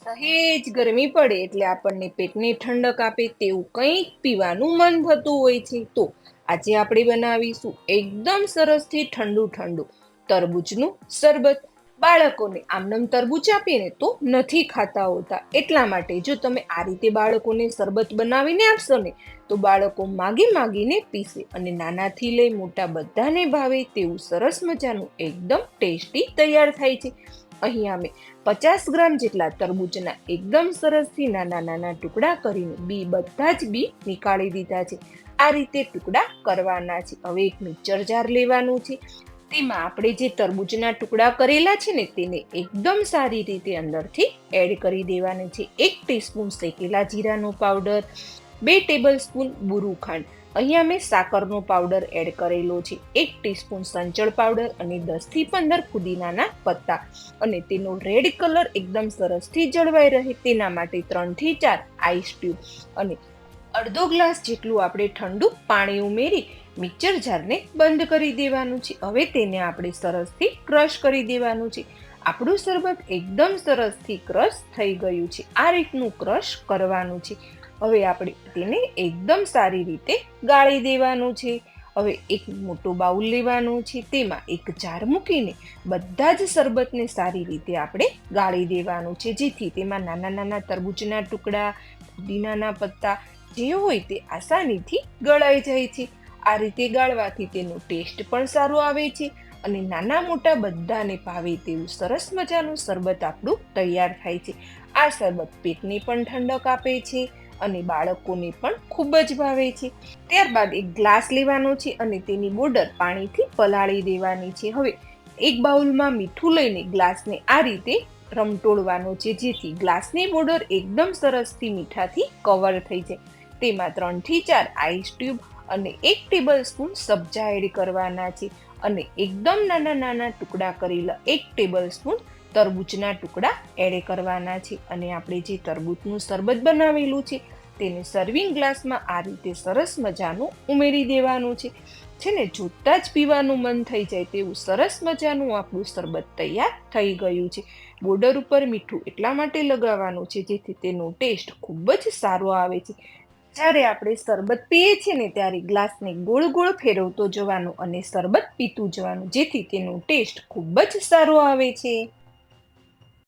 સહેજ ગરમી પડે એટલે આપણને પેટને ઠંડક આપે તેવું કંઈક પીવાનું મન થતું હોય છે. તો આજે આપણે બનાવીશું એકદમ સરસથી ઠંડુ ઠંડુ તરબૂચનું શરબત. બાળકોને આમનમ તરબૂચ આપીએ ને તો નથી ખાતા હોતા, એટલા માટે જો તમે આ રીતે બાળકોને શરબત બનાવીને આપશો ને તો બાળકો માગી માગીને પીશે અને નાનાથી લઈ મોટા બધાને ભાવે તેવું સરસ મજાનું એકદમ ટેસ્ટી તૈયાર થાય છે. અહીં અમે 50 ગ્રામ જેટલા તરબૂચના એકદમ સરસથી નાના નાના ટુકડા કરીને બધા જ બી નીકાળી દીધા છે. આ રીતે ટુકડા કરવાના છે. હવે એક મિક્સર જાર લેવાનું છે. તેમાં આપણે જે તરબૂચના ટુકડા કરેલા છે ને તેને એકદમ સારી રીતે અંદરથી એડ કરી દેવાના છે. 1 ટીસ્પૂન શેકેલા જીરાનો પાવડર, 2 ટેબલસ્પૂન બુરું ખાંડ, અહીંયા મેં સાકરનો પાવડર એડ કરેલો છે, 1 ટીસ્પૂન સંચળ પાવડર અને 10 થી 15 ફુદીનાના પત્તા. અને તેનો રેડ કલર એકદમ સરસથી જળવાઈ રહે તેના માટે 3 થી 4 આઈસ ક્યુબ અને અડધો ગ્લાસ જેટલું આપણે ઠંડુ પાણી ઉમેરી મિક્સર જારને બંધ કરી દેવાનું છે. હવે તેને આપણે સરસથી ક્રશ કરી દેવાનું છે. આપણું શરબત એકદમ સરસથી ક્રશ થઈ ગયું છે. આ રીતનું ક્રશ કરવાનું છે. હવે આપણે તેને એકદમ સારી રીતે ગાળી દેવાનું છે. હવે એક મોટો બાઉલ લેવાનો છે. તેમાં એક જાર મૂકીને બધા જ શરબતને સારી રીતે આપણે ગાળી દેવાનું છે, જેથી તેમાં નાના નાના તરબૂચના ટુકડા, પુદીનાના પત્તા જે હોય તે આસાનીથી ગળાઈ જાય છે. આ રીતે ગાળવાથી તેનો ટેસ્ટ પણ સારો આવે છે અને નાના મોટા બધાને ભાવે તેવું સરસ મજાનું શરબત આપણું તૈયાર થાય છે. આ શરબત પેટને પણ ઠંડક આપે છે અને બાળકોને પણ ખૂબ જ ભાવે છે. ત્યારબાદ એક ગ્લાસ લેવાનો છે અને તેની બોર્ડર પાણીથી પલાળી દેવાની છે. હવે એક બાઉલમાં મીઠું લઈને ગ્લાસને આ રીતે રમતોળવાનો છે, જેથી ગ્લાસની બોર્ડર એકદમ સરસથી મીઠાથી કવર થઈ જાય. તેમાં 3 થી 4 આઈસ ક્યુબ અને 1 ટેબલ સ્પૂન સબ્જા એડ કરવાના છે અને એકદમ નાના નાના ટુકડા કરેલા 1 ટેબલ સ્પૂન તરબૂચના ટુકડા એડ કરવાના છે. અને આપણે જે તરબૂચનું શરબત બનાવેલું છે તેને સર્વિંગ ગ્લાસમાં આ રીતે સરસ મજાનું ઉમેરી દેવાનું છે ને જોતાં જ પીવાનું મન થઈ જાય તેવું સરસ મજાનું આપણું શરબત તૈયાર થઈ ગયું છે. બોર્ડર ઉપર મીઠું એટલા માટે લગાવવાનું છે જેથી તેનો ટેસ્ટ ખૂબ જ સારો આવે છે. જ્યારે આપણે શરબત પીએ છીએ ને ત્યારે ગ્લાસને ગોળ ગોળ ફેરવતો જવાનું અને શરબત પીતું જવાનું, જેથી તેનો ટેસ્ટ ખૂબ જ સારો આવે છે.